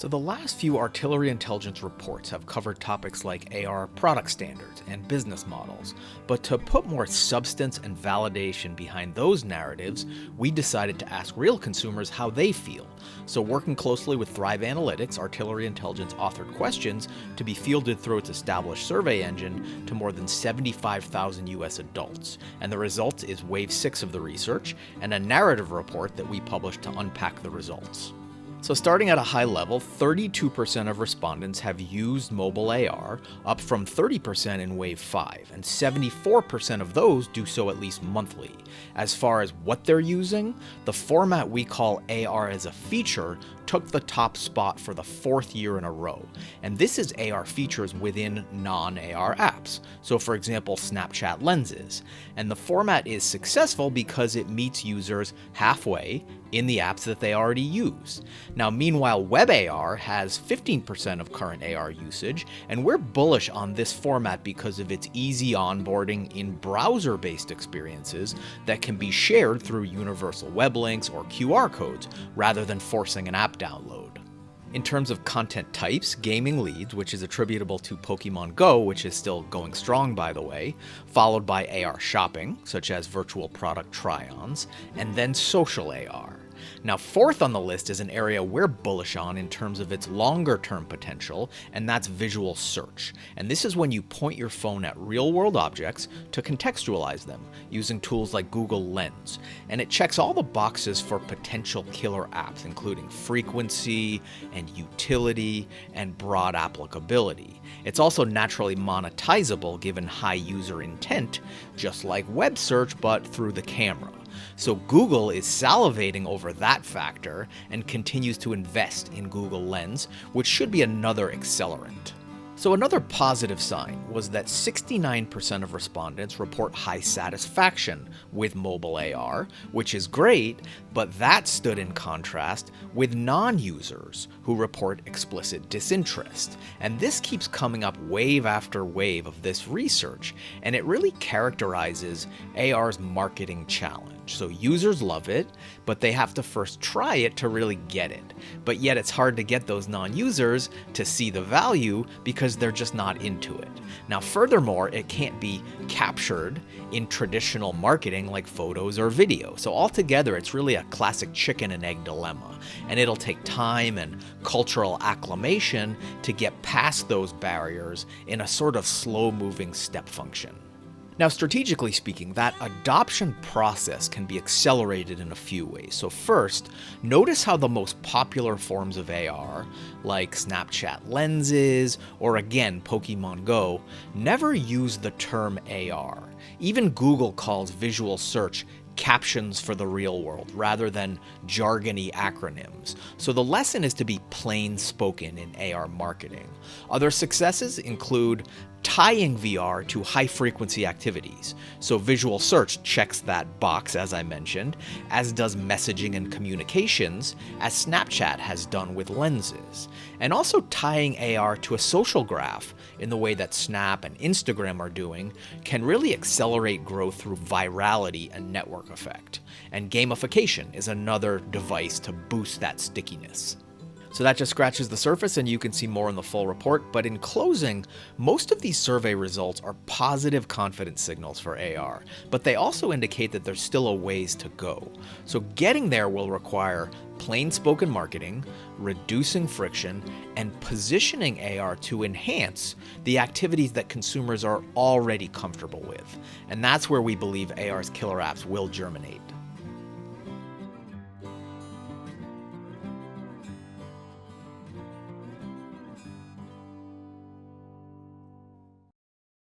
So, the last few artillery intelligence reports have covered topics like AR product standards and business models, but to put more substance and validation behind those narratives, we decided to ask real consumers how they feel. So, working closely with Thrive Analytics, artillery intelligence authored questions to be fielded through its established survey engine to more than 75,000 US adults. And the result is Wave 6 of the research and a narrative report that we published to unpack the results. So starting at a high level, 32% of respondents have used mobile AR, up from 30% in Wave 5, and 74% of those do so at least monthly. As far as what they're using, the format we call AR as a feature took the top spot for the fourth year in a row. And this is AR features within non-AR apps. So for example, Snapchat Lenses. And the format is successful because it meets users halfway in the apps that they already use. Now, meanwhile, WebAR has 15% of current AR usage, and we're bullish on this format because of its easy onboarding in browser-based experiences that can be shared through universal web links or QR codes, rather than forcing an app download. In terms of content types, gaming leads, which is attributable to Pokemon Go, which is still going strong by the way, followed by AR shopping, such as virtual product try-ons, and then social AR. Now, fourth on the list is an area we're bullish on in terms of its longer-term potential, and that's visual search. And this is when you point your phone at real-world objects to contextualize them, using tools like Google Lens. And it checks all the boxes for potential killer apps, including frequency and utility and broad applicability. It's also naturally monetizable given high user intent, just like web search, but through the camera. So Google is salivating over that factor and continues to invest in Google Lens, which should be another accelerant. So another positive sign was that 69% of respondents report high satisfaction with mobile AR, which is great, but that stood in contrast with non-users who report explicit disinterest. And this keeps coming up wave after wave of this research, and it really characterizes AR's marketing challenge. So users love it, but they have to first try it to really get it. But yet it's hard to get those non-users to see the value because they're just not into it. Now, furthermore, it can't be captured in traditional marketing like photos or video. So altogether, it's really a classic chicken and egg dilemma. And it'll take time and cultural acclimation to get past those barriers in a sort of slow-moving step function. Now, strategically speaking, that adoption process can be accelerated in a few ways. So first, notice how the most popular forms of AR, like Snapchat Lenses, or again, Pokemon Go, never use the term AR. Even Google calls visual search captions for the real world rather than jargony acronyms. So the lesson is to be plain spoken in AR marketing. Other successes include tying VR to high-frequency activities. So visual search checks that box, as I mentioned, as does messaging and communications, as Snapchat has done with Lenses. And also tying AR to a social graph in the way that Snap and Instagram are doing can really accelerate growth through virality and network effect. And gamification is another device to boost that stickiness. So that just scratches the surface, and you can see more in the full report. But in closing, most of these survey results are positive confidence signals for AR, but they also indicate that there's still a ways to go. So getting there will require plain spoken marketing, reducing friction, and positioning AR to enhance the activities that consumers are already comfortable with. And that's where we believe AR's killer apps will germinate.